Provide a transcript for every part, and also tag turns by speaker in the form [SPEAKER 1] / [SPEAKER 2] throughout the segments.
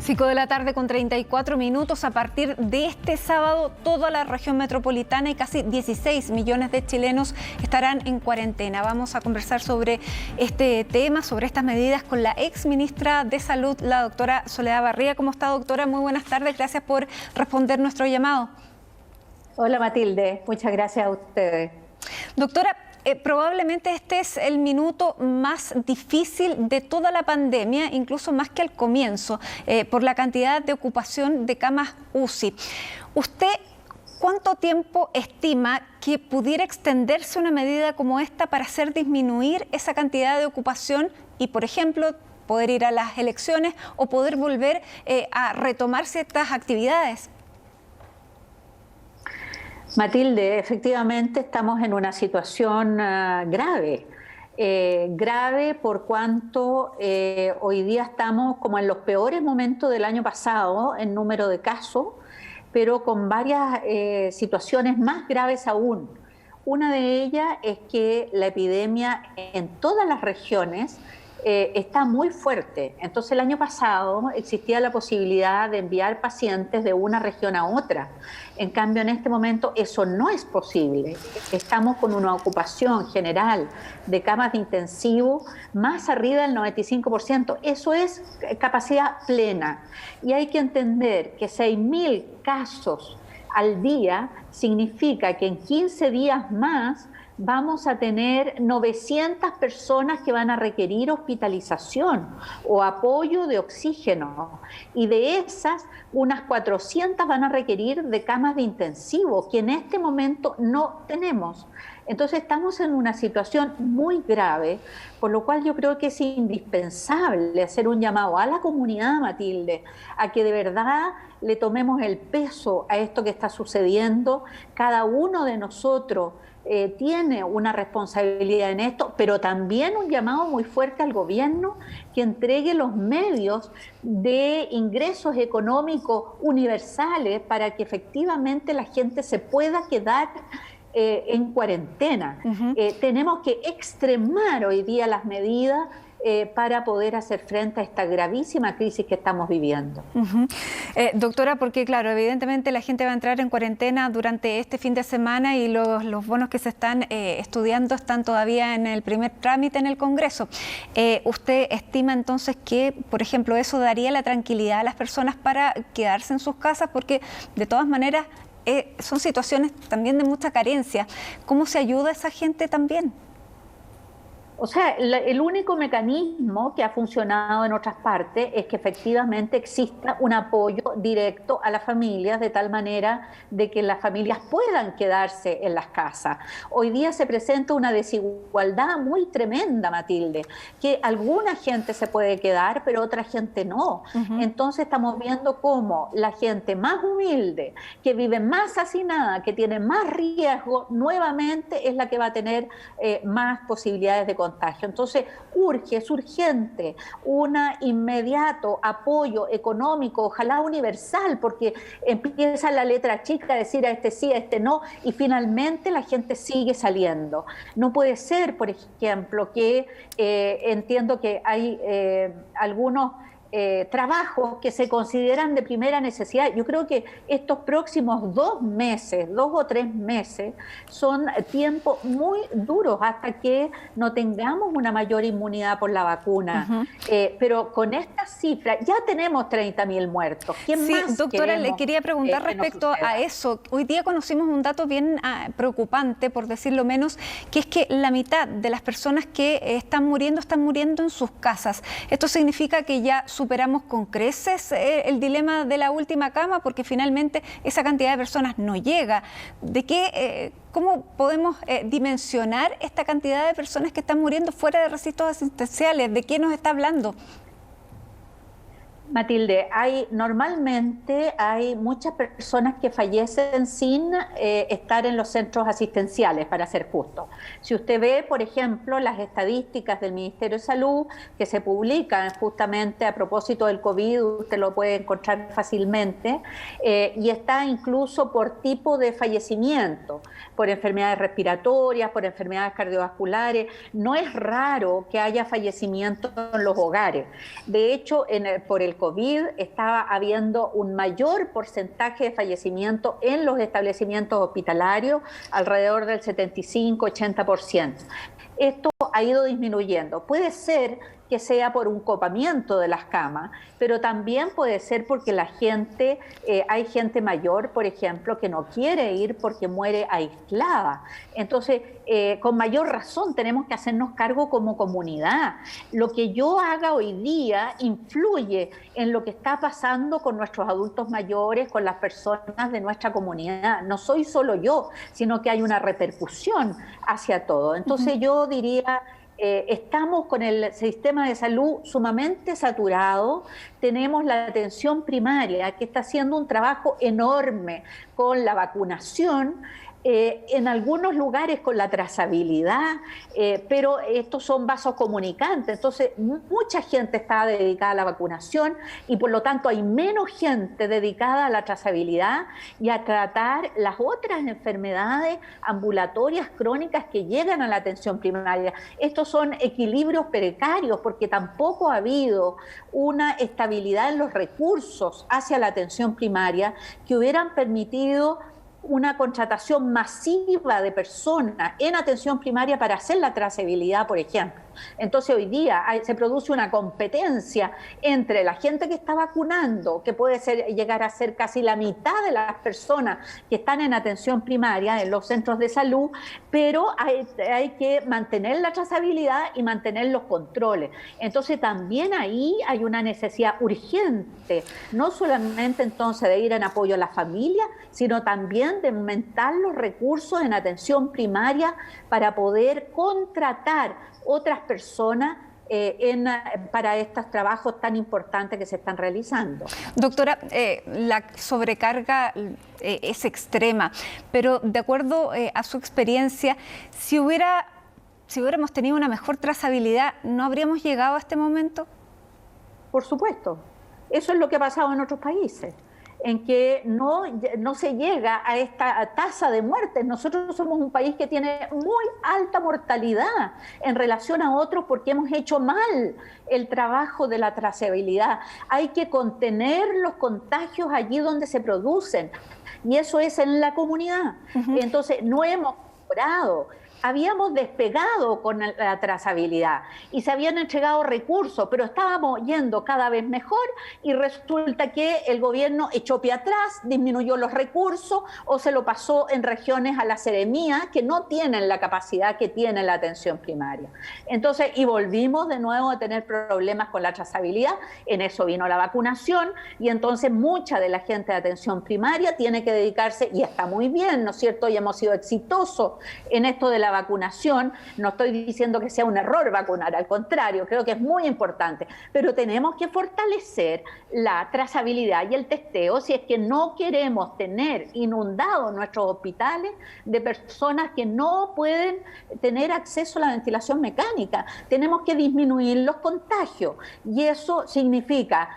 [SPEAKER 1] 5 de la tarde con 34 minutos. A partir de este sábado, toda la región metropolitana y casi 16 millones de chilenos estarán en cuarentena. Vamos a conversar sobre este tema, sobre estas medidas, con la ex ministra de Salud, la doctora Soledad Barría. ¿Cómo está, doctora? Muy buenas tardes. Gracias por responder nuestro llamado.
[SPEAKER 2] Hola, Matilde. Muchas gracias a ustedes.
[SPEAKER 1] Doctora, probablemente este es el minuto más difícil de toda la pandemia, incluso más que al comienzo, por la cantidad de ocupación de camas UCI. ¿Usted cuánto tiempo estima que pudiera extenderse una medida como esta para hacer disminuir esa cantidad de ocupación y, por ejemplo, poder ir a las elecciones o poder volver a retomar ciertas actividades?
[SPEAKER 2] Matilde, efectivamente estamos en una situación grave. Grave por cuanto hoy día estamos como en los peores momentos del año pasado en número de casos, pero con varias situaciones más graves aún. Una de ellas es que la epidemia en todas las regiones está muy fuerte. Entonces el año pasado existía la posibilidad de enviar pacientes de una región a otra. En cambio, en este momento eso no es posible. Estamos con una ocupación general de camas de intensivo más arriba del 95%. Eso es capacidad plena. Y hay que entender que 6.000 casos al día significa que en 15 días más vamos a tener 900 personas que van a requerir hospitalización o apoyo de oxígeno, y de esas unas 400 van a requerir de camas de intensivo, que en este momento no tenemos. Entonces estamos en una situación muy grave, por lo cual yo creo que es indispensable hacer un llamado a la comunidad, Matilde, a que de verdad le tomemos el peso a esto que está sucediendo. Cada uno de nosotros tiene una responsabilidad en esto, pero también un llamado muy fuerte al gobierno que entregue los medios de ingresos económicos universales para que efectivamente la gente se pueda quedar en cuarentena. Tenemos que extremar hoy día las medidas para poder hacer frente a esta gravísima crisis que estamos viviendo.
[SPEAKER 1] Doctora, porque claro, evidentemente la gente va a entrar en cuarentena durante este fin de semana y los bonos que se están estudiando están todavía en el primer trámite en el Congreso. ¿Usted estima entonces que, por ejemplo, eso daría la tranquilidad a las personas para quedarse en sus casas? Porque de todas maneras son situaciones también de mucha carencia. ¿Cómo se ayuda a esa gente también?
[SPEAKER 2] O sea, el único mecanismo que ha funcionado en otras partes es que efectivamente exista un apoyo directo a las familias, de tal manera de que las familias puedan quedarse en las casas. Hoy día se presenta una desigualdad muy tremenda, Matilde, que alguna gente se puede quedar, pero otra gente no. Entonces estamos viendo cómo la gente más humilde, que vive más hacinada, que tiene más riesgo, nuevamente es la que va a tener más posibilidades de contagio. Entonces es urgente un inmediato apoyo económico, ojalá universal, porque empieza la letra chica a decir a este sí, a este no, y finalmente la gente sigue saliendo. No puede ser, por ejemplo, que entiendo que hay algunos trabajos que se consideran de primera necesidad. Yo creo que estos próximos 2 o 3 meses, son tiempos muy duros hasta que no tengamos una mayor inmunidad por la vacuna. Pero con estas cifras ya tenemos 30.000 muertos. ¿Qué más?
[SPEAKER 1] Doctora, le quería preguntar respecto a eso. Hoy día conocimos un dato bien preocupante, por decirlo menos, que es que la mitad de las personas que están muriendo en sus casas. Esto significa que ya superamos con creces el dilema de la última cama, porque finalmente esa cantidad de personas no llega. ¿Cómo podemos dimensionar esta cantidad de personas que están muriendo fuera de recintos asistenciales? ¿De qué nos está hablando?
[SPEAKER 2] Matilde, normalmente hay muchas personas que fallecen sin estar en los centros asistenciales, para ser justo. Si usted ve, por ejemplo, las estadísticas del Ministerio de Salud que se publican justamente a propósito del COVID, usted lo puede encontrar fácilmente, y está incluso por tipo de fallecimiento, por enfermedades respiratorias, por enfermedades cardiovasculares. No es raro que haya fallecimientos en los hogares. De hecho, por el COVID COVID estaba habiendo un mayor porcentaje de fallecimiento en los establecimientos hospitalarios, alrededor del 75-80%. Esto ha ido disminuyendo. Puede ser que sea por un copamiento de las camas, pero también puede ser porque la gente, hay gente mayor, por ejemplo, que no quiere ir porque muere aislada. Entonces, con mayor razón tenemos que hacernos cargo como comunidad. Lo que yo haga hoy día influye en lo que está pasando con nuestros adultos mayores, con las personas de nuestra comunidad. No soy solo yo, sino que hay una repercusión hacia todo. Entonces, yo diría... estamos con el sistema de salud sumamente saturado, tenemos la atención primaria que está haciendo un trabajo enorme con la vacunación, en algunos lugares con la trazabilidad, pero estos son vasos comunicantes, entonces mucha gente está dedicada a la vacunación y por lo tanto hay menos gente dedicada a la trazabilidad y a tratar las otras enfermedades ambulatorias crónicas que llegan a la atención primaria. Estos son equilibrios precarios porque tampoco ha habido una estabilidad en los recursos hacia la atención primaria que hubieran permitido una contratación masiva de personas en atención primaria para hacer la trazabilidad, por ejemplo. Entonces hoy día se produce una competencia entre la gente que está vacunando, que puede llegar a ser casi la mitad de las personas que están en atención primaria en los centros de salud, pero hay que mantener la trazabilidad y mantener los controles. Entonces también ahí hay una necesidad urgente, no solamente entonces de ir en apoyo a la familia, sino también de aumentar los recursos en atención primaria para poder contratar otras personas para estos trabajos tan importantes que se están realizando.
[SPEAKER 1] Doctora, la sobrecarga es extrema, pero de acuerdo a su experiencia, si hubiéramos tenido una mejor trazabilidad, ¿no habríamos llegado a este momento?
[SPEAKER 2] Por supuesto, eso es lo que ha pasado en otros países, en que no se llega a esta tasa de muertes. Nosotros somos un país que tiene muy alta mortalidad en relación a otros porque hemos hecho mal el trabajo de la trazabilidad. Hay que contener los contagios allí donde se producen y eso es en la comunidad. Entonces no hemos mejorado. Habíamos despegado con la trazabilidad y se habían entregado recursos, pero estábamos yendo cada vez mejor y resulta que el gobierno echó pie atrás, disminuyó los recursos o se lo pasó en regiones a la seremía que no tienen la capacidad que tiene la atención primaria. Entonces, y volvimos de nuevo a tener problemas con la trazabilidad, en eso vino la vacunación y entonces mucha de la gente de atención primaria tiene que dedicarse, y está muy bien, ¿no es cierto? Y hemos sido exitosos en esto de la vacunación. No estoy diciendo que sea un error vacunar, al contrario, creo que es muy importante, pero tenemos que fortalecer la trazabilidad y el testeo si es que no queremos tener inundados nuestros hospitales de personas que no pueden tener acceso a la ventilación mecánica. Tenemos que disminuir los contagios y eso significa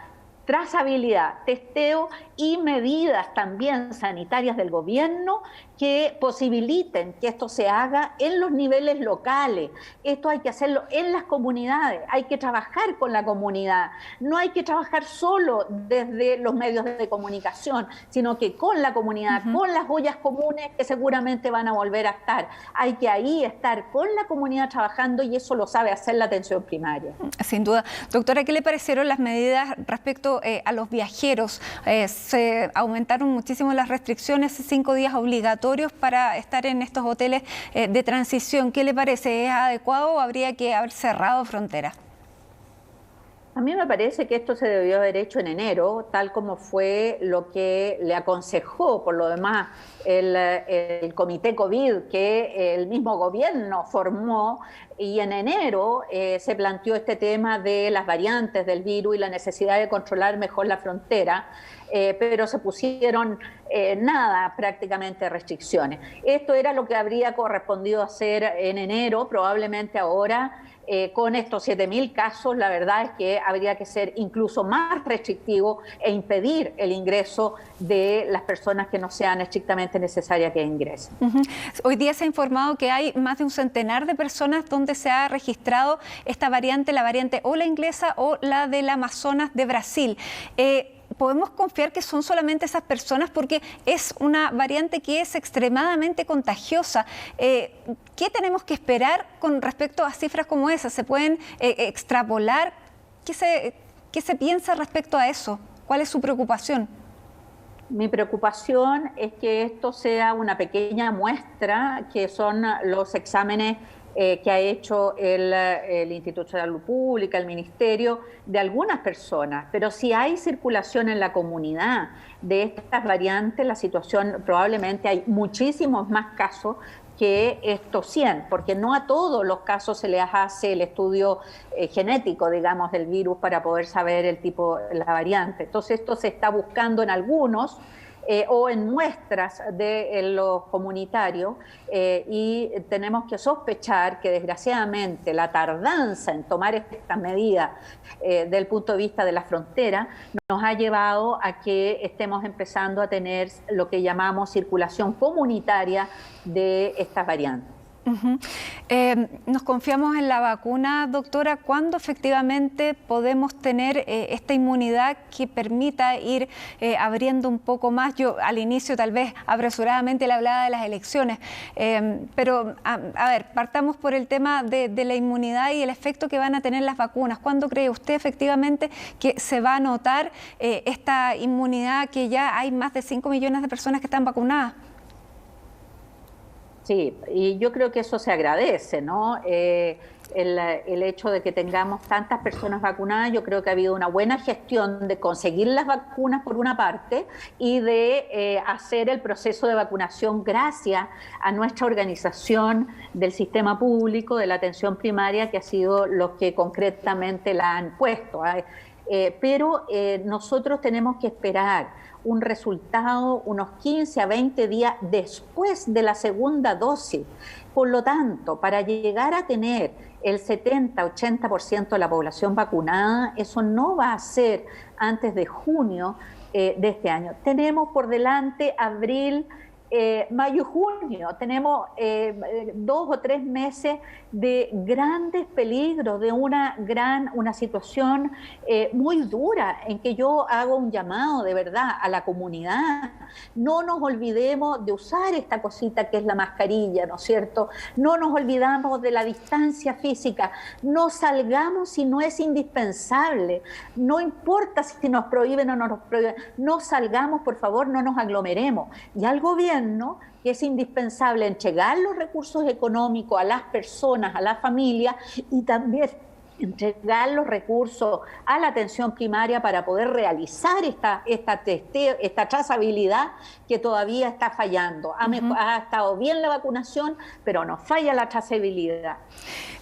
[SPEAKER 2] trazabilidad, testeo y medidas también sanitarias del gobierno que posibiliten que esto se haga en los niveles locales. Esto hay que hacerlo en las comunidades, hay que trabajar con la comunidad. No hay que trabajar solo desde los medios de comunicación, sino que con la comunidad, con las ollas comunes que seguramente van a volver a estar. Hay que ahí estar con la comunidad trabajando y eso lo sabe hacer la atención primaria.
[SPEAKER 1] Sin duda. Doctora, ¿qué le parecieron las medidas respecto a los viajeros? Se aumentaron muchísimo las restricciones, 5 días obligatorios para estar en estos hoteles de transición. ¿Qué le parece? ¿Es adecuado o habría que haber cerrado fronteras?
[SPEAKER 2] A mí me parece que esto se debió haber hecho en enero, tal como fue lo que le aconsejó, por lo demás, el comité COVID que el mismo gobierno formó, y en enero se planteó este tema de las variantes del virus y la necesidad de controlar mejor la frontera, pero se pusieron nada prácticamente restricciones. Esto era lo que habría correspondido hacer en enero, probablemente ahora con estos 7.000 casos, la verdad es que habría que ser incluso más restrictivo e impedir el ingreso de las personas que no sean estrictamente necesarias que ingresen.
[SPEAKER 1] Hoy día se ha informado que hay más de un centenar de personas donde donde se ha registrado esta variante, la variante o la inglesa o la del Amazonas de Brasil. ¿Podemos confiar que son solamente esas personas? Porque es una variante que es extremadamente contagiosa. ¿Qué tenemos que esperar con respecto a cifras como esas? ¿Se pueden extrapolar? ¿Qué se piensa respecto a eso? ¿Cuál es su preocupación?
[SPEAKER 2] Mi preocupación es que esto sea una pequeña muestra, que son los exámenes que ha hecho el Instituto de Salud Pública, el Ministerio, de algunas personas. Pero si hay circulación en la comunidad de estas variantes, la situación probablemente hay muchísimos más casos que estos 100, porque no a todos los casos se les hace el estudio genético, digamos, del virus para poder saber el tipo, la variante. Entonces esto se está buscando en algunos o en muestras de los comunitarios y tenemos que sospechar que desgraciadamente la tardanza en tomar estas medidas desde el punto de vista de la frontera nos ha llevado a que estemos empezando a tener lo que llamamos circulación comunitaria de estas variantes.
[SPEAKER 1] Nos confiamos en la vacuna, doctora. ¿Cuándo efectivamente podemos tener esta inmunidad que permita ir abriendo un poco más? Yo al inicio tal vez apresuradamente le hablaba de las elecciones, pero a ver, partamos por el tema de la inmunidad y el efecto que van a tener las vacunas. ¿Cuándo cree usted efectivamente que se va a notar esta inmunidad, que ya hay más de 5 millones de personas que están vacunadas?
[SPEAKER 2] Sí, y yo creo que eso se agradece, ¿no? El hecho de que tengamos tantas personas vacunadas, yo creo que ha habido una buena gestión de conseguir las vacunas por una parte y de hacer el proceso de vacunación gracias a nuestra organización del sistema público, de la atención primaria, que ha sido los que concretamente la han puesto. Pero nosotros tenemos que esperar un resultado unos 15 a 20 días después de la segunda dosis. Por lo tanto, para llegar a tener el 70-80% de la población vacunada, eso no va a ser antes de junio de este año. Tenemos por delante abril, mayo y junio, tenemos 2 o 3 meses de grandes peligros, de una situación muy dura, en que yo hago un llamado de verdad a la comunidad. No nos olvidemos de usar esta cosita que es la mascarilla, ¿no es cierto? No nos olvidamos de la distancia física, no salgamos si no es indispensable, no importa si nos prohíben o no nos prohíben, no salgamos, por favor, no nos aglomeremos. Y al gobierno, que es indispensable entregar los recursos económicos a las personas, a la familia, y también entregar los recursos a la atención primaria para poder realizar esta trazabilidad que todavía está fallando. Ha estado bien la vacunación, pero nos falla la trazabilidad.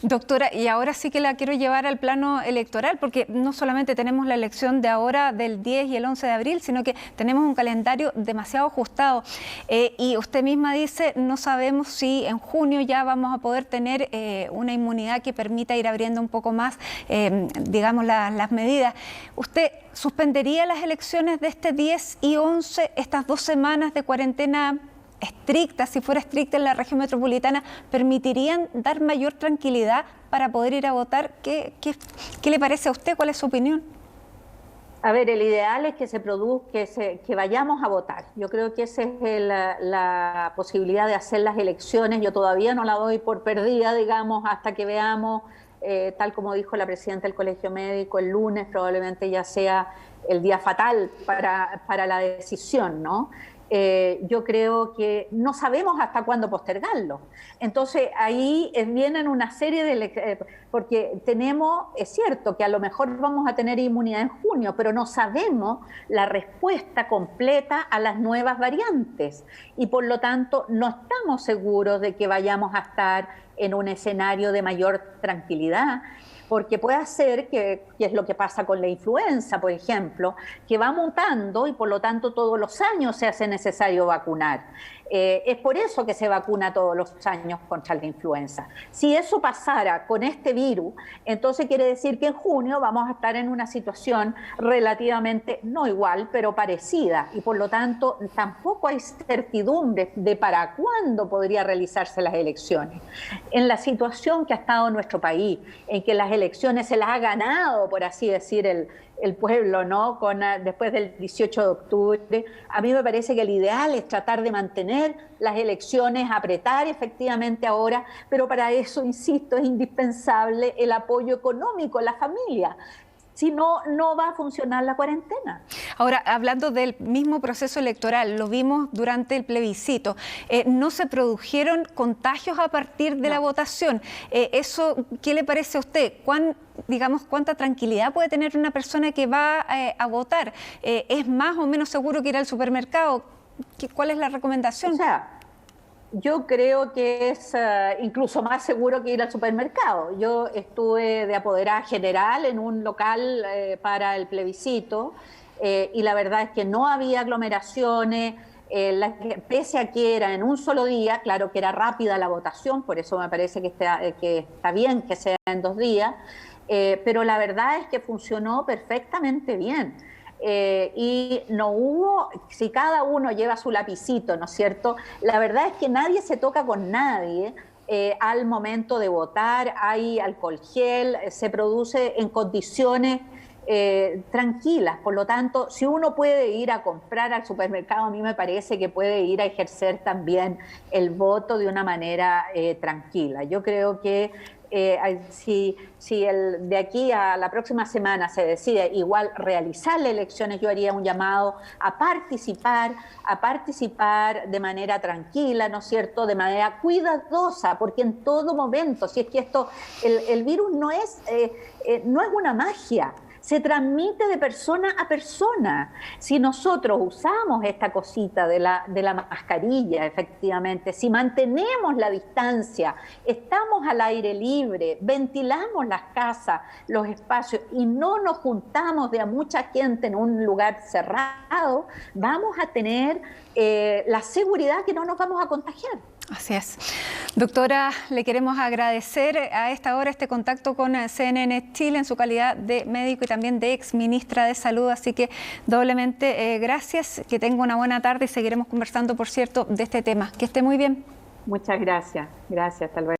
[SPEAKER 1] Doctora, y ahora sí que la quiero llevar al plano electoral, porque no solamente tenemos la elección de ahora del 10 y el 11 de abril, sino que tenemos un calendario demasiado ajustado. Y usted misma dice, no sabemos si en junio ya vamos a poder tener una inmunidad que permita ir abriendo un poco más, digamos, las medidas. ¿Usted suspendería las elecciones de este 10 y 11, estas 2 semanas de cuarentena estricta, si fuera estricta en la región metropolitana, permitirían dar mayor tranquilidad para poder ir a votar? ¿Qué le parece a usted? ¿Cuál es su opinión?
[SPEAKER 2] A ver, el ideal es que se produzca, que vayamos a votar. Yo creo que esa es la posibilidad de hacer las elecciones. Yo todavía no la doy por perdida, digamos, hasta que veamos, tal como dijo la presidenta del Colegio Médico, el lunes probablemente ya sea el día fatal para la decisión, ¿no? Yo creo que no sabemos hasta cuándo postergarlo. Entonces ahí vienen una serie de... porque es cierto que a lo mejor vamos a tener inmunidad en junio, pero no sabemos la respuesta completa a las nuevas variantes y por lo tanto no estamos seguros de que vayamos a estar en un escenario de mayor tranquilidad. porque puede ser que es lo que pasa con la influenza, por ejemplo, que va mutando y por lo tanto todos los años se hace necesario vacunar. Es por eso que se vacuna todos los años contra la influenza. Si eso pasara con este virus, entonces quiere decir que en junio vamos a estar en una situación relativamente, no igual, pero parecida, y por lo tanto tampoco hay certidumbre de para cuándo podría realizarse las elecciones. En la situación que ha estado nuestro país, en que las elecciones se las ha ganado, por así decir, el pueblo, ¿no? Después del 18 de octubre, a mí me parece que el ideal es tratar de mantener las elecciones, apretar efectivamente ahora, pero para eso, insisto, es indispensable el apoyo económico a la familia. Si no, no va a funcionar la cuarentena.
[SPEAKER 1] Ahora, hablando del mismo proceso electoral, lo vimos durante el plebiscito, no se produjeron contagios a partir de la votación. ¿Eso qué le parece a usted? ¿Cuánta tranquilidad puede tener una persona que va a votar? ¿Es más o menos seguro que ir al supermercado? ¿Cuál es la recomendación?
[SPEAKER 2] O sea, yo creo que es incluso más seguro que ir al supermercado. Yo estuve de apoderada general en un local para el plebiscito y la verdad es que no había aglomeraciones, pese a que era en un solo día, claro que era rápida la votación, por eso me parece que está bien que sea en 2 días, pero la verdad es que funcionó perfectamente bien. Y no hubo, si cada uno lleva su lapicito, ¿no es cierto? La verdad es que nadie se toca con nadie al momento de votar, hay alcohol gel, se produce en condiciones tranquilas, por lo tanto, si uno puede ir a comprar al supermercado, a mí me parece que puede ir a ejercer también el voto de una manera tranquila. Yo creo que si de aquí a la próxima semana se decide igual realizar las elecciones, yo haría un llamado a participar de manera tranquila, ¿no es cierto?, de manera cuidadosa, porque en todo momento, si es que el virus no es una magia, se transmite de persona a persona. Si nosotros usamos esta cosita de la mascarilla, efectivamente, si mantenemos la distancia, estamos al aire libre, ventilamos las casas, los espacios y no nos juntamos de a mucha gente en un lugar cerrado, vamos a tener la seguridad que no nos vamos a contagiar.
[SPEAKER 1] Así es. Doctora, le queremos agradecer a esta hora este contacto con CNN Chile en su calidad de médico y también de ex ministra de Salud, así que doblemente gracias, que tenga una buena tarde y seguiremos conversando, por cierto, de este tema. Que esté muy bien.
[SPEAKER 2] Muchas gracias. Gracias, hasta luego.